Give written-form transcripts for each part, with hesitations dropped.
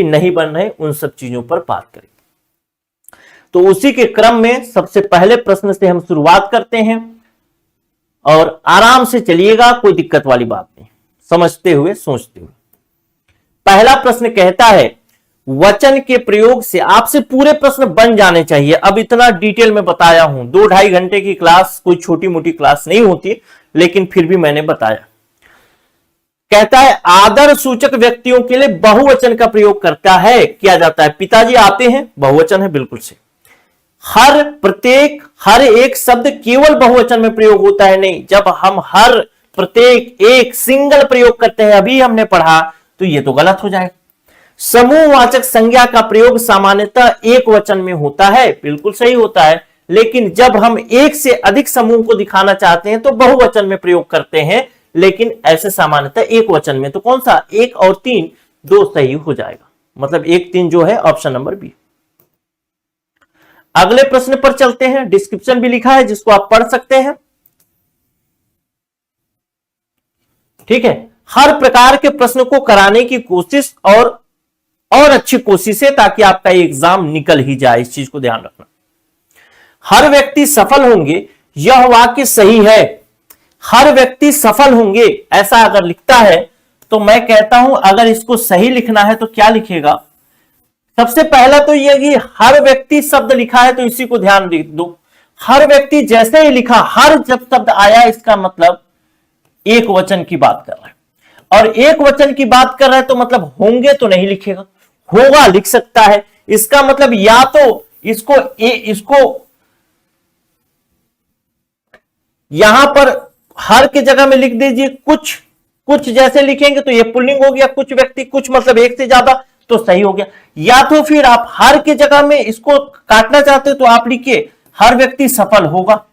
नहीं बन रहे, उन सब चीजों पर बात करेंगे। तो उसी के क्रम में सबसे पहले प्रश्न से हम शुरुआत करते हैं और आराम से चलिएगा, कोई दिक्कत वाली बात नहीं, समझते हुए सोचते हुए। पहला प्रश्न कहता है वचन के प्रयोग से, आपसे पूरे प्रश्न बन जाने चाहिए। अब इतना डिटेल में बताया हूं, 2-2.5 घंटे की क्लास कोई छोटी मोटी क्लास नहीं होती, लेकिन फिर भी मैंने बताया। कहता है आदर सूचक व्यक्तियों के लिए बहुवचन का प्रयोग करता है, किया जाता है। पिताजी आते हैं, बहुवचन है, बिल्कुल से। हर, प्रत्येक, हर एक शब्द केवल बहुवचन में प्रयोग होता है, नहीं। जब हम हर, प्रत्येक, एक सिंगल प्रयोग करते हैं, अभी हमने पढ़ा, तो ये तो गलत हो जाएगा। समूहवाचक संज्ञा का प्रयोग सामान्यतः एक वचन में होता है, बिल्कुल सही होता है। लेकिन जब हम एक से अधिक समूह को दिखाना चाहते हैं तो बहुवचन में प्रयोग करते हैं, लेकिन ऐसे सामान्यतः एक वचन में। तो कौन सा? 1 और 3 दो सही हो जाएगा, मतलब 1, 3 जो है ऑप्शन नंबर बी। अगले प्रश्न पर चलते हैं, डिस्क्रिप्शन भी लिखा है जिसको आप पढ़ सकते हैं, ठीक है। हर प्रकार के प्रश्न को कराने की कोशिश और अच्छी कोशिश है, ताकि आपका एग्जाम निकल ही जाए, इस चीज को ध्यान रखना। हर व्यक्ति सफल होंगे, यह वाक्य सही है। हर व्यक्ति सफल होंगे, ऐसा अगर लिखता है तो मैं कहता हूं अगर इसको सही लिखना है तो क्या लिखेगा? सबसे पहला तो यह कि हर व्यक्ति शब्द लिखा है, तो इसी को ध्यान दो। हर व्यक्ति जैसे ही लिखा, हर जब शब्द आया, इसका मतलब एक वचन की बात कर रहा है। और एक वचन की बात कर रहा है तो मतलब होंगे तो नहीं लिखेगा, होगा लिख सकता है। इसका मतलब या तो इसको यहां पर हर की जगह में लिख दीजिए, कुछ जैसे लिखेंगे तो ये पुल्लिंग हो गया, कुछ व्यक्ति, कुछ मतलब एक से ज्यादा, तो सही हो गया। या तो फिर आप हर की जगह में इसको काटना चाहते हो तो आप लिखिए हर व्यक्ति सफल होगा।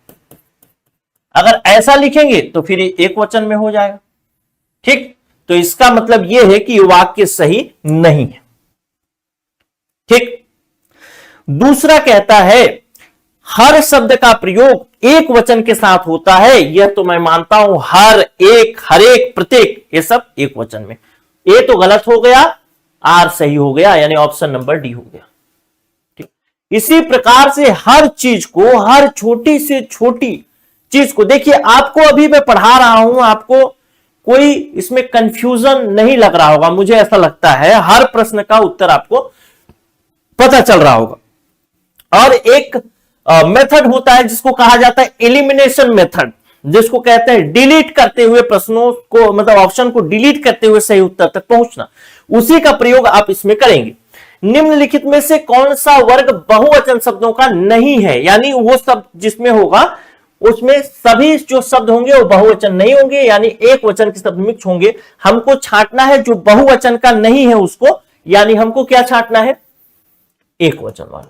अगर ऐसा लिखेंगे तो फिर एक वचन में हो जाएगा, ठीक। तो इसका मतलब यह है कि वाक्य सही नहीं है, ठीक। दूसरा कहता है हर शब्द का प्रयोग एक वचन के साथ होता है, यह तो मैं मानता हूं। हर एक, हर एक, प्रत्येक, ये सब एक वचन में। ए तो गलत हो गया, आर सही हो गया, यानी ऑप्शन नंबर डी हो गया, ठीक। इसी प्रकार से हर चीज को, हर छोटी से छोटी चीज को, देखिए आपको अभी मैं पढ़ा रहा हूं, आपको कोई इसमें कंफ्यूजन नहीं लग रहा होगा, मुझे ऐसा लगता है हर प्रश्न का उत्तर आपको पता चल रहा होगा। और एक मेथड होता है जिसको कहा जाता है एलिमिनेशन मेथड, जिसको कहते हैं डिलीट करते हुए प्रश्नों को, मतलब ऑप्शन को डिलीट करते हुए सही उत्तर तक पहुंचना, उसी का प्रयोग आप इसमें करेंगे। निम्नलिखित में से कौन सा वर्ग बहुवचन शब्दों का नहीं है? यानी वो शब्द जिसमें होगा उसमें सभी जो शब्द होंगे वो बहुवचन नहीं होंगे, यानी एक वचन के शब्द मिक्स होंगे। हमको छांटना है जो बहुवचन का नहीं है उसको, यानी हमको क्या छांटना है? एक वचन वाला,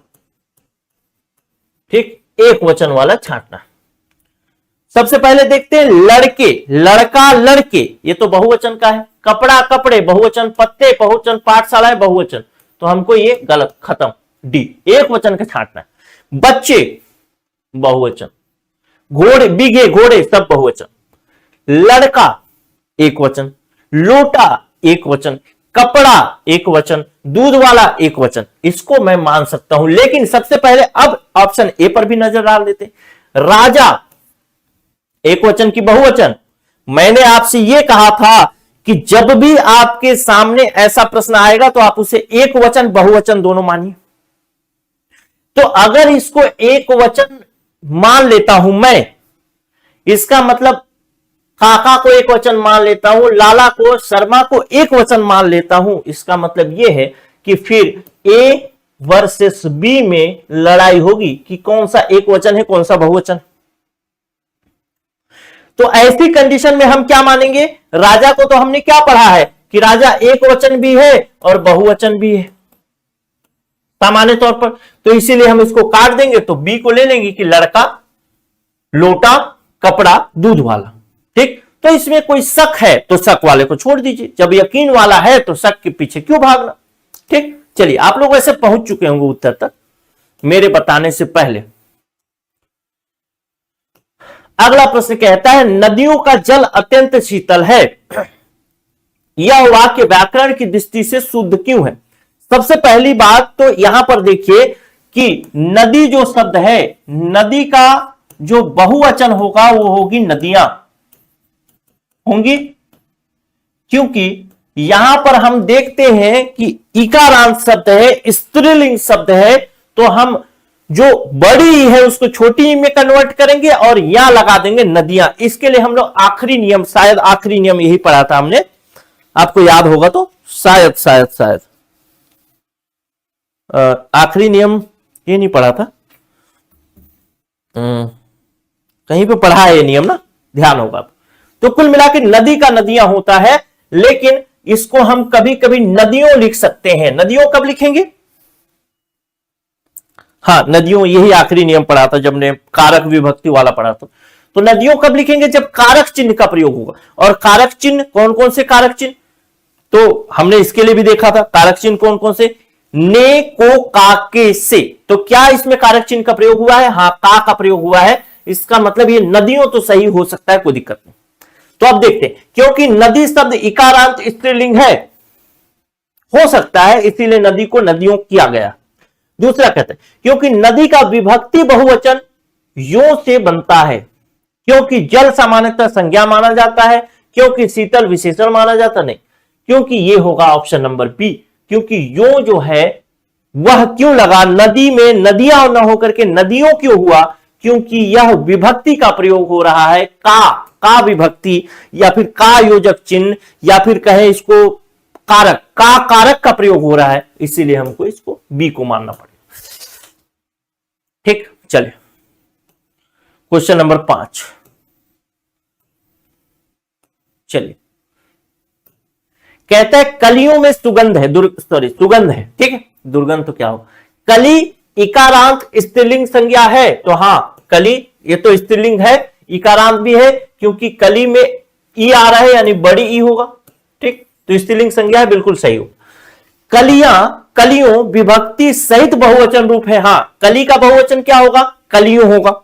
ठीक, एक वचन वाला छांटना। सबसे पहले देखते हैं लड़के, लड़का, लड़के, ये तो बहुवचन का है। कपड़ा, कपड़े, बहुवचन। पत्ते, बहुवचन। पाठशाला, बहुवचन। तो हमको ये गलत, खत्म, डी, एक वचन का छांटना है। बच्चे, बहुवचन। घोड़े, बीघे, घोड़े, सब बहुवचन। लड़का, एक वचन। लोटा, एक वचन। कपड़ा, एक वचन। दूध वाला, एक वचन। इसको मैं मान सकता हूं, लेकिन सबसे पहले अब ऑप्शन ए पर भी नजर डाल देते। राजा, एक वचन की बहुवचन। मैंने आपसे यह कहा था कि जब भी आपके सामने ऐसा प्रश्न आएगा तो आप उसे एक वचन बहुवचन दोनों मानिए। तो अगर इसको एक वचन मान लेता हूं मैं, इसका मतलब काका को एक वचन मान लेता हूं, लाला को, शर्मा को एक वचन मान लेता हूं, इसका मतलब यह है कि फिर ए वर्सेस बी में लड़ाई होगी कि कौन सा एक वचन है, कौन सा बहुवचन। तो ऐसी कंडीशन में हम क्या मानेंगे? राजा को तो हमने क्या पढ़ा है कि राजा एक वचन भी है और बहुवचन भी है सामान्य तौर पर, तो इसीलिए हम इसको काट देंगे, तो बी को ले लेंगे कि लड़का, लोटा, कपड़ा, दूध वाला, ठीक। तो इसमें कोई शक है तो शक वाले को छोड़ दीजिए, जब यकीन वाला है तो शक के पीछे क्यों भागना, ठीक। चलिए, आप लोग ऐसे पहुंच चुके होंगे उत्तर तक मेरे बताने से पहले। अगला प्रश्न कहता है नदियों का जल अत्यंत शीतल है, यह वाक्य व्याकरण की दृष्टि से शुद्ध क्यों है? सबसे पहली बात तो यहां पर देखिए कि नदी जो शब्द है, नदी का जो बहुवचन होगा वो होगी नदियां होंगी, क्योंकि यहां पर हम देखते हैं कि इकारांत शब्द है, स्त्रीलिंग शब्द है, तो हम जो बड़ी ई है उसको छोटी ई में कन्वर्ट करेंगे और यहां लगा देंगे नदियां। इसके लिए हम लोग आखिरी नियम, शायद आखिरी नियम यही पढ़ा था हमने, आपको याद होगा तो शायद शायद शायद आखिरी नियम ये नहीं पढ़ा था, कहीं पे पढ़ा है ये नियम ना, ध्यान होगा। तो कुल मिला के नदी का नदियां होता है, लेकिन इसको हम कभी कभी नदियों लिख सकते हैं। नदियों कब लिखेंगे? हाँ, नदियों, यही आखिरी नियम पढ़ा था जब ने कारक विभक्ति वाला पढ़ा था। तो नदियों कब लिखेंगे? जब कारक चिन्ह का प्रयोग होगा। और कारक चिन्ह कौन कौन से कारक चिन्ह? तो हमने इसके लिए भी देखा था कारक चिन्ह कौन कौन से, ने को का के से। तो क्या इसमें कारक चिन्ह का प्रयोग हुआ है? हाँ, का प्रयोग हुआ है। इसका मतलब ये नदियों तो सही हो सकता है, कोई दिक्कत नहीं। तो अब देखते हैं, क्योंकि नदी शब्द इकारांत स्त्रीलिंग है, हो सकता है इसीलिए नदी को नदियों किया गया। दूसरा कहते हैं क्योंकि नदी का विभक्ति बहुवचन यो से बनता है, क्योंकि जल सामान्यतः संज्ञा माना जाता है, क्योंकि शीतल विशेषण माना जाता नहीं, क्योंकि ये होगा ऑप्शन नंबर बी। क्योंकि यो जो है वह क्यों लगा नदी में, नदियां न होकर के नदियों क्यों हुआ? क्योंकि यह विभक्ति का प्रयोग हो रहा है, का विभक्ति, या फिर का योजक चिन्ह, या फिर कहे इसको कारक, का कारक का प्रयोग हो रहा है, इसीलिए हमको इसको बी को मानना पड़ेगा। ठीक, चलिए क्वेश्चन नंबर 5। चलिए, कहता है कलियों में सुगंध है, सुगंध है, ठीक है, दुर्गंध तो क्या हो। कली इकारांत स्त्रीलिंग संज्ञा है, तो हां कली ये तो स्त्रीलिंग है, इकारांत भी है, क्योंकि कली में ई आ रहा है यानी बड़ी ई होगा, ठीक, तो स्त्रीलिंग संज्ञा है, बिल्कुल सही हो। कलियां, कलियों विभक्ति सहित बहुवचन रूप है। हां, कली का बहुवचन क्या होगा? कलियों होगा,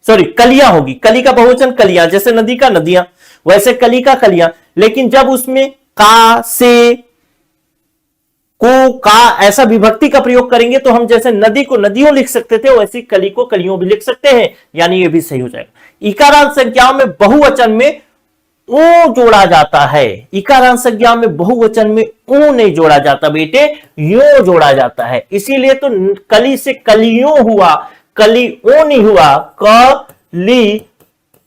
सॉरी कलियां होगी। कली का बहुवचन कलियां, जैसे नदी का नदियां, वैसे कली का कलियां। लेकिन जब उसमें का, से, को, का ऐसा विभक्ति का प्रयोग करेंगे तो हम जैसे नदी को नदियों लिख सकते थे, वैसे कली को कलियों भी लिख सकते हैं, यानी ये भी सही हो जाएगा। इकारांत संज्ञाओं में बहुवचन में ऊ जोड़ा जाता है। इकारांत संज्ञा में बहुवचन में ऊ नहीं जोड़ा जाता बेटे, यो जोड़ा जाता है। इसीलिए तो कली से कलियों हुआ, कली ओ नहीं हुआ, कली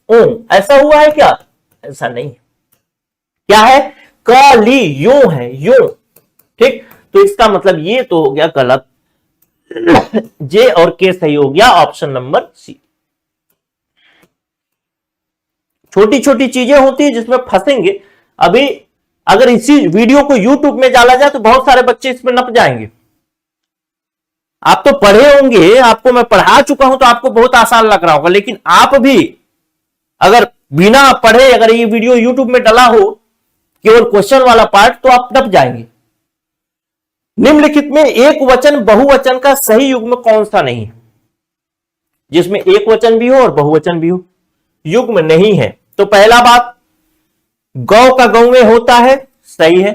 ओ ऐसा हुआ है क्या? ऐसा नहीं, क्या है? कली यो है, यो, ठीक। तो इसका मतलब ये तो हो गया गलत, जे और के सही हो गया, ऑप्शन नंबर सी। छोटी छोटी चीजें होती है जिसमें फंसेंगे। अभी अगर इसी वीडियो को YouTube में डाला जाए तो बहुत सारे बच्चे इसमें नप जाएंगे। आप तो पढ़े होंगे, आपको मैं पढ़ा चुका हूं तो आपको बहुत आसान लग रहा होगा, लेकिन आप भी अगर बिना पढ़े अगर ये वीडियो YouTube में डाला हो केवल क्वेश्चन वाला पार्ट, तो आप नप जाएंगे। निम्नलिखित में एक वचन बहुवचन का सही युग्म कौन सा नहीं है? जिसमें एक वचन भी हो और बहुवचन भी हो, युग्म नहीं है। तो पहला बात, गौ का गौ में होता है, सही है,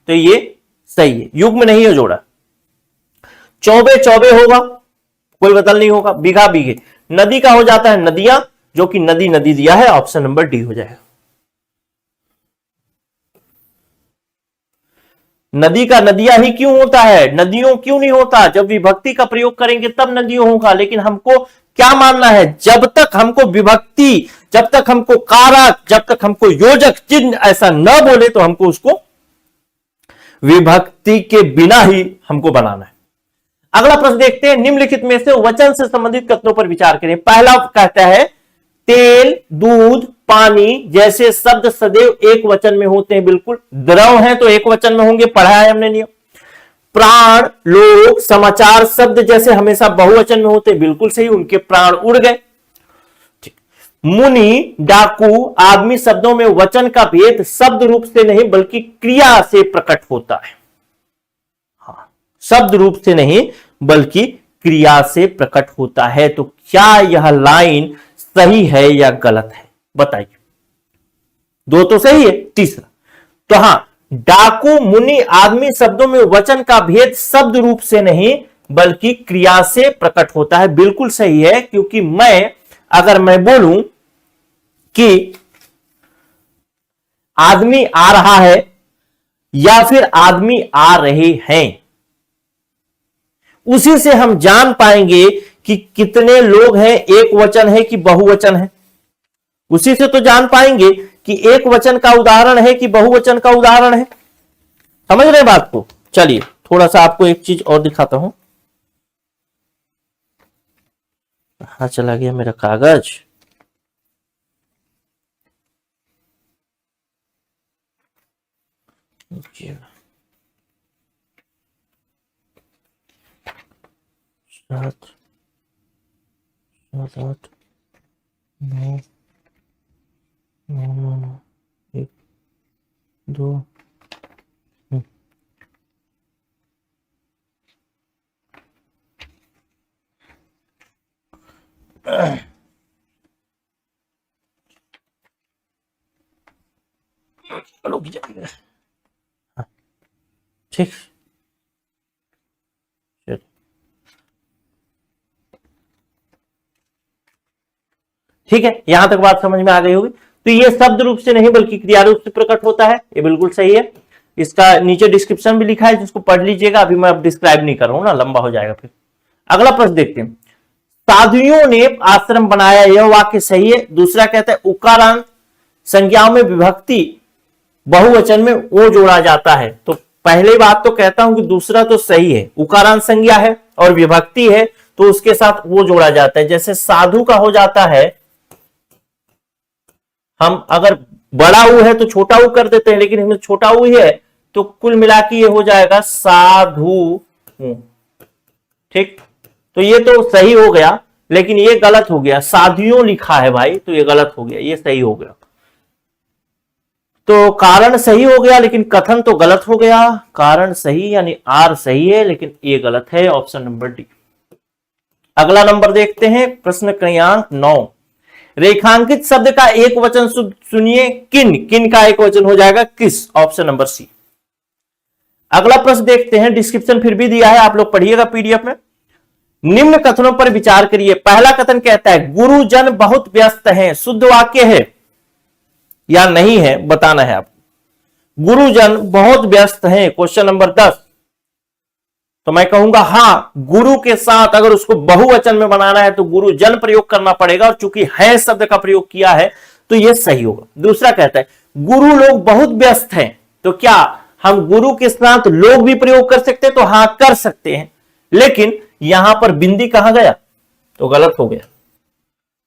तो ये सही है, युग्म नहीं है जोड़ा। चौबे चौबे होगा, कोई बदल नहीं होगा। बीघा बीघे, नदी का हो जाता है नदियां, जो कि नदी नदी दिया है, ऑप्शन नंबर डी हो जाएगा। नदी का नदियां ही क्यों होता है, नदियों क्यों नहीं होता? जब विभक्ति का प्रयोग करेंगे तब नदियों होगा। लेकिन हमको क्या मानना है? जब तक हमको विभक्ति, जब तक हमको कारक, जब तक हमको योजक चिन्ह ऐसा न बोले तो हमको उसको विभक्ति के बिना ही हमको बनाना है। अगला प्रश्न देखते हैं, निम्नलिखित में से वचन से संबंधित कथनों पर विचार करें। पहला कहता है तेल, दूध, पानी जैसे शब्द सदैव एक वचन में होते हैं, बिल्कुल। द्रव हैं तो एक वचन में होंगे, पढ़ा है हमने नियम। प्राण, लोग, समाचार शब्द जैसे हमेशा बहुवचन में होते, बिल्कुल सही, उनके प्राण उड़ गए। मुनि, डाकू, आदमी शब्दों में वचन का भेद शब्द रूप से नहीं बल्कि क्रिया से प्रकट होता है। हाँ, शब्द रूप से नहीं बल्कि क्रिया से प्रकट होता है। तो क्या यह लाइन सही है या गलत है? बताइए। दो तो सही है, तीसरा तो हाँ, डाकू, मुनि, आदमी शब्दों में वचन का भेद शब्द रूप से नहीं बल्कि क्रिया से प्रकट होता है। बिल्कुल सही है, क्योंकि अगर मैं बोलूं कि आदमी आ रहा है या फिर आदमी आ रहे हैं, उसी से हम जान पाएंगे कि कितने लोग हैं, एक वचन है कि बहुवचन है। उसी से तो जान पाएंगे कि एक वचन का उदाहरण है कि बहुवचन का उदाहरण है। समझ रहे बात को? चलिए थोड़ा सा आपको एक चीज और दिखाता हूं। कहां चला गया मेरा कागज? सात, सात, आठ, नौ, नौ, नौ, नौ, एक, दो, रुक जाइए। ठीक, ठीक है, यहां तक बात समझ में आ गई होगी। तो ये शब्द रूप से नहीं बल्कि क्रिया रूप से प्रकट होता है, ये बिल्कुल सही है। इसका नीचे डिस्क्रिप्शन भी लिखा है, जिसको पढ़ लीजिएगा। अभी मैं अब डिस्क्राइब नहीं कर रहा हूं ना, लंबा हो जाएगा फिर। अगला प्रश्न देखते हैं। साधुओं ने आश्रम बनाया, यह वाक्य सही है। दूसरा कहता है उकारांत संज्ञाओं में विभक्ति बहुवचन में वो जोड़ा जाता है। तो पहले बात तो कहता हूं कि दूसरा तो सही है, उकारांत संज्ञा है और विभक्ति है तो उसके साथ वो जोड़ा जाता है। जैसे साधु का हो जाता है, हम अगर बड़ा ऊ है तो छोटा ऊ कर देते हैं, लेकिन इसमें छोटा ऊ है तो कुल मिला के ये हो जाएगा साधु। ठीक, तो ये तो सही हो गया, लेकिन ये गलत हो गया। साधुओं लिखा है भाई, तो ये गलत हो गया, ये सही हो गया। तो कारण सही हो गया लेकिन कथन तो गलत हो गया। कारण सही यानी आर सही है, लेकिन ये गलत है, ऑप्शन नंबर डी। अगला नंबर देखते हैं, प्रश्न क्रमांक 9। रेखांकित शब्द का एक वचन सुनिए। किन, किन का एक वचन हो जाएगा किस, ऑप्शन नंबर सी। अगला प्रश्न देखते हैं, डिस्क्रिप्शन फिर भी दिया है, आप लोग पढ़िएगा पीडीएफ में। निम्न कथनों पर विचार करिए। पहला कथन कहता है गुरुजन बहुत व्यस्त हैं, शुद्ध वाक्य है या नहीं है बताना है आपको। गुरुजन बहुत व्यस्त हैं, क्वेश्चन नंबर 10। तो मैं कहूंगा हाँ, गुरु के साथ अगर उसको बहुवचन में बनाना है तो गुरुजन प्रयोग करना पड़ेगा, और चूंकि है शब्द का प्रयोग किया है तो यह सही होगा। दूसरा कहता है गुरु लोग बहुत व्यस्त हैं, तो क्या हम गुरु के साथ लोग भी प्रयोग कर सकते हैं? तो हाँ कर सकते हैं, लेकिन यहां पर बिंदी कहां गया तो गलत हो गया।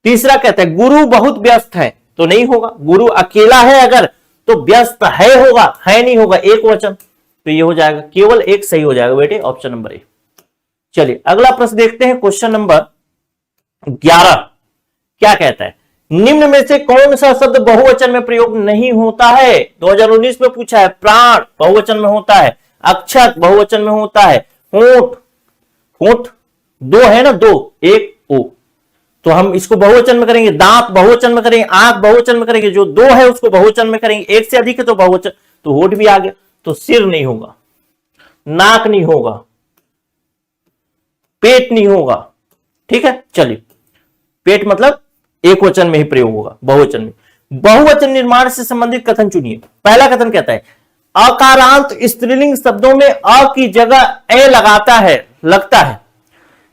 तीसरा कहता है गुरु बहुत व्यस्त है, तो नहीं होगा। गुरु अकेला है अगर तो व्यस्त है होगा, है नहीं होगा, एक वचन, तो ये हो जाएगा, केवल एक सही हो जाएगा बेटे, ऑप्शन नंबर ए। चलिए अगला प्रश्न देखते हैं, क्वेश्चन नंबर 11। क्या कहता है निम्न में से कौन सा शब्द बहुवचन में प्रयोग नहीं होता है? 2019 में पूछा है। प्राण बहुवचन में होता है, अक्षत बहुवचन में होता है, होंठ, होंठ दो है ना, दो, एक ओ, तो हम इसको बहुवचन में करेंगे। दांत बहुवचन में करेंगे, आंख बहुवचन में करेंगे, जो दो है उसको बहुवचन में करेंगे, एक से अधिक है तो बहुवचन। तो होठ भी आ गया, तो सिर नहीं होगा, नाक नहीं होगा, पेट नहीं होगा। ठीक है, चलिए पेट मतलब एक वचन में ही प्रयोग होगा, बहुवचन में। बहुवचन निर्माण से संबंधित कथन चुनिए। पहला कथन कहता है अकारांत स्त्रीलिंग शब्दों में अ की जगह ए लगता है।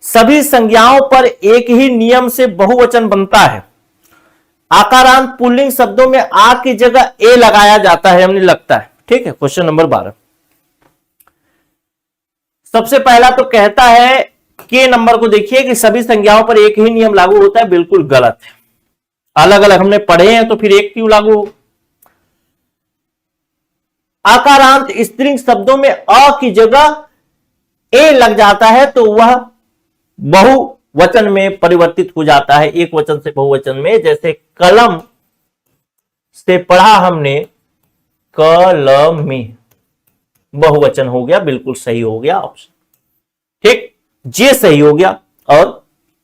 सभी संज्ञाओं पर एक ही नियम से बहुवचन बनता है। आकारांत पुल्लिंग शब्दों में आ की जगह ए लगाया जाता है, हमने लगता है। ठीक है, क्वेश्चन नंबर 12। सबसे पहला तो कहता है के नंबर को देखिए कि सभी संज्ञाओं पर एक ही नियम लागू होता है, बिल्कुल गलत है। अलग अलग हमने पढ़े हैं तो फिर एक क्यों लागू हो। आकारांत स्त्रीलिंग शब्दों में अ की जगह ए लग जाता है तो वह बहुवचन में परिवर्तित हो जाता है, एक वचन से बहुवचन में। जैसे कलम से पढ़ा हमने, कलम में, बहुवचन हो गया, बिल्कुल सही हो गया ऑप्शन। ठीक, जे सही हो गया और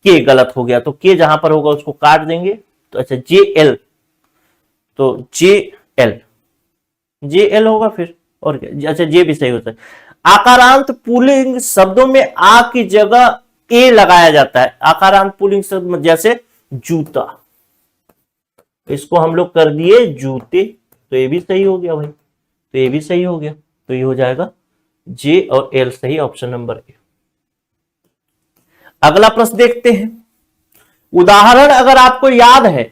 के गलत हो गया, तो के जहां पर होगा उसको काट देंगे। तो अच्छा जे एल, तो जे एल होगा फिर, और अच्छा ये भी सही होता है। आकारांत पुल्लिंग शब्दों में आ की जगह ए लगाया जाता है। आकारांत पुल्लिंग शब्द जैसे जूता, इसको हम लोग कर दिए जूते, तो ये भी सही हो गया भाई, तो ये भी सही हो गया, तो ये हो जाएगा जे और एल सही, ऑप्शन नंबर ए। अगला प्रश्न देखते हैं। उदाहरण अगर आपको याद है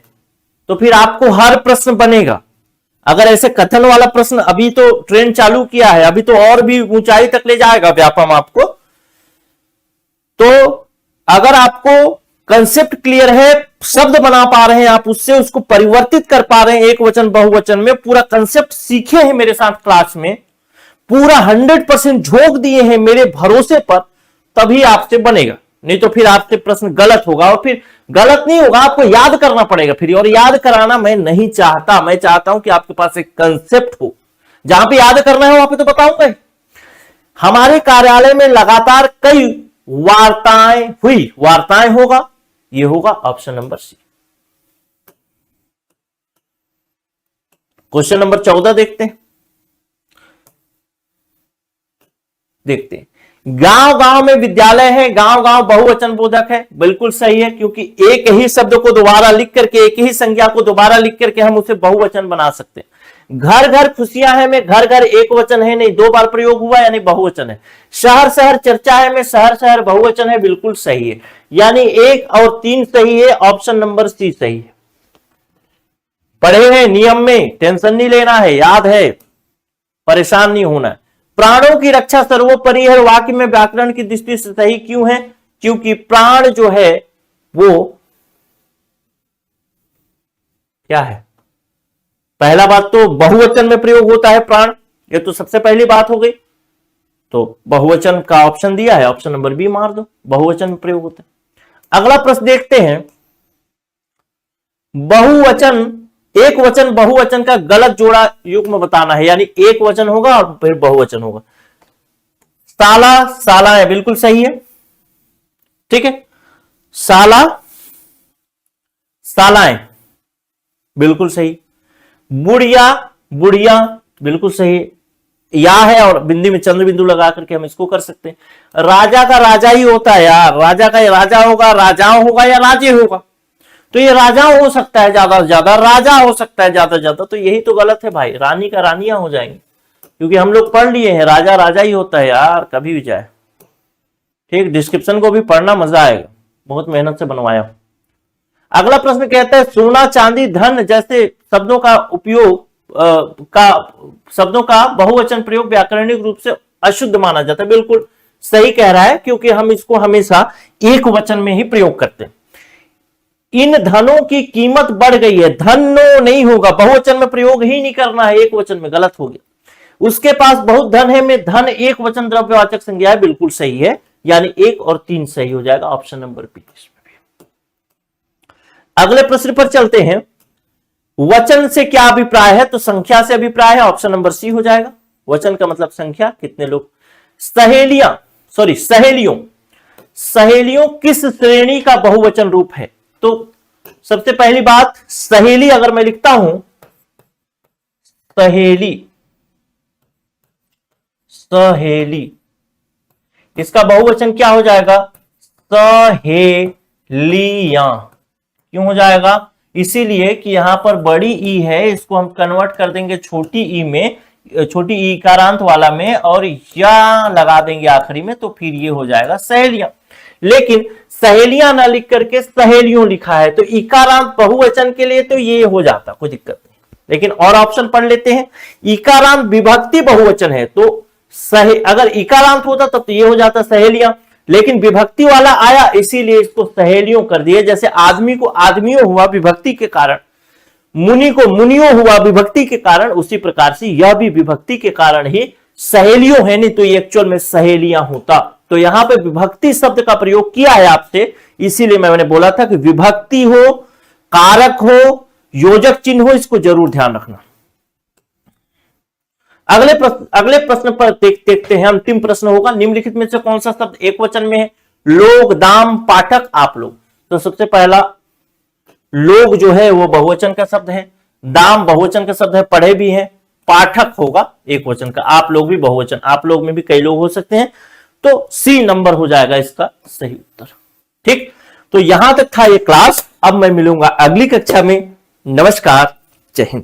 तो फिर आपको हर प्रश्न बनेगा। अगर ऐसे कथन वाला प्रश्न अभी तो ट्रेंड चालू किया है, अभी तो और भी ऊंचाई तक ले जाएगा व्यापम आपको। तो अगर आपको कंसेप्ट क्लियर है, शब्द बना पा रहे हैं आप, उससे उसको परिवर्तित कर पा रहे हैं एक वचन बहुवचन में, पूरा कंसेप्ट सीखे हैं मेरे साथ क्लास में, पूरा 100% झोंक दिए हैं मेरे भरोसे पर, तभी आपसे बनेगा। नहीं तो फिर आपसे प्रश्न गलत होगा, और फिर गलत नहीं होगा, आपको याद करना पड़ेगा फिर, और याद कराना मैं नहीं चाहता। मैं चाहता हूं कि आपके पास एक कंसेप्ट हो, जहां पे याद करना है वहां पे तो बताऊंगा। हमारे कार्यालय में लगातार कई वार्ताएं हुई, वार्ताएं होगा, ये होगा option number C. Question number 14 देखते हैं। गांव गांव में विद्यालय है, गांव गांव बहुवचन बोधक है, बिल्कुल सही है, क्योंकि एक ही शब्द को दोबारा लिख करके, एक ही संज्ञा को दोबारा लिख करके हम उसे बहुवचन बना सकते हैं। घर घर खुशियां है में घर घर एक वचन है नहीं, 2 बार प्रयोग हुआ यानी बहुवचन है। शहर शहर चर्चा है में शहर शहर बहुवचन है, बिल्कुल सही है, यानी 1 और 3 सही है, ऑप्शन नंबर सी सही है। पढ़े हैं नियम में, टेंशन नहीं लेना है, याद है, परेशान नहीं होना है। प्राणों की रक्षा सर्वोपरि है, वाक्य में व्याकरण की दृष्टि से सही क्यों है? क्योंकि प्राण जो है वो क्या है, पहला बात तो बहुवचन में प्रयोग होता है प्राण, ये तो सबसे पहली बात हो गई, तो बहुवचन का ऑप्शन दिया है, ऑप्शन नंबर बी मार दो, बहुवचन में प्रयोग होता है। अगला प्रश्न देखते हैं। बहुवचन, एक वचन बहुवचन का गलत जोड़ा युग्म बताना है, यानी एक वचन होगा और फिर बहुवचन होगा। साला सालाएं, बिल्कुल सही है, ठीक है, साला सालाएं, बिल्कुल सही। बुढ़िया बुढ़िया, बिल्कुल सही, या है और बिंदी में चंद्र बिंदु लगा करके हम इसको कर सकते हैं। राजा का राजा ही होता है यार, राजा का राजा होगा, राजाओं होगा या राजे होगा, तो ये राजा हो सकता है ज्यादा से ज्यादा, राजा हो सकता है ज्यादा से ज्यादा, तो यही तो गलत है भाई, रानी का रानियां हो जाएंगे, क्योंकि हम लोग पढ़ लिए हैं राजा राजा ही होता है यार, कभी भी जाए। ठीक, डिस्क्रिप्शन को भी पढ़ना, मजा आएगा, बहुत मेहनत से बनवाया। अगला प्रश्न कहता है सोना चांदी धन जैसे शब्दों का उपयोग शब्दों का बहुवचन प्रयोग व्याकरणिक रूप से अशुद्ध माना जाता है, बिल्कुल सही कह रहा है, क्योंकि हम इसको हमेशा एक वचन में ही प्रयोग करते हैं। इन धनों की कीमत बढ़ गई है, धनो नहीं होगा, बहुवचन में प्रयोग ही नहीं करना है, एक वचन में, गलत हो गया। उसके पास बहुत धन है में धन एक वचन द्रव्यवाचक संज्ञा है, बिल्कुल सही है, यानी 1 और 3 सही हो जाएगा, ऑप्शन नंबर बी। अगले प्रश्न पर चलते हैं। वचन से क्या अभिप्राय है? तो संख्या से अभिप्राय है, ऑप्शन नंबर सी हो जाएगा। वचन का मतलब संख्या, कितने लोग। सहेलियों किस श्रेणी का बहुवचन रूप है? तो सबसे पहली बात, सहेली अगर मैं लिखता हूं, सहेली, इसका बहुवचन क्या हो जाएगा? सहेलियां। क्यों हो जाएगा? इसीलिए कि यहां पर बड़ी ई है, इसको हम कन्वर्ट कर देंगे छोटी ई में, छोटी ई इकारांत वाला में, और या लगा देंगे आखिरी में, तो फिर ये हो जाएगा सहेलियां। लेकिन सहेलियां ना लिख करके सहेलियों लिखा है, तो इकारांत बहुवचन के लिए तो ये हो जाता, कोई दिक्कत नहीं। लेकिन और ऑप्शन पढ़ लेते हैं। इकारांत विभक्ति बहुवचन है, तो अगर इकारांत होता तब तो ये हो जाता सहेलियां, लेकिन विभक्ति वाला आया इसीलिए इसको सहेलियों कर दिए। जैसे आदमी को आदमियों हुआ विभक्ति के कारण, मुनि को मुनियों हुआ विभक्ति के कारण, उसी प्रकार से यह भी विभक्ति के कारण ही सहेलियों है, नहीं तो ये एक्चुअल में सहेलियां होता। तो यहां पे विभक्ति शब्द का प्रयोग किया है आपसे, इसीलिए मैंने बोला था कि विभक्ति हो, कारक हो, योजक चिन्ह हो, इसको जरूर ध्यान रखना। अगले प्रश्न पर देखते हैं। अंतिम प्रश्न होगा, निम्नलिखित में से कौन सा शब्द एक वचन में है? लोग, दाम, पाठक, आप लोग। तो सबसे पहला लोग जो है वो बहुवचन का शब्द है, दाम बहुवचन का शब्द है, पढ़े भी है, पाठक होगा एक वचन का, आप लोग भी बहुवचन, आप लोग में भी कई लोग हो सकते हैं, तो सी नंबर हो जाएगा इसका सही उत्तर। ठीक, तो यहां तक था ये क्लास। अब मैं मिलूंगा अगली कक्षा में। नमस्कार, जय हिंद।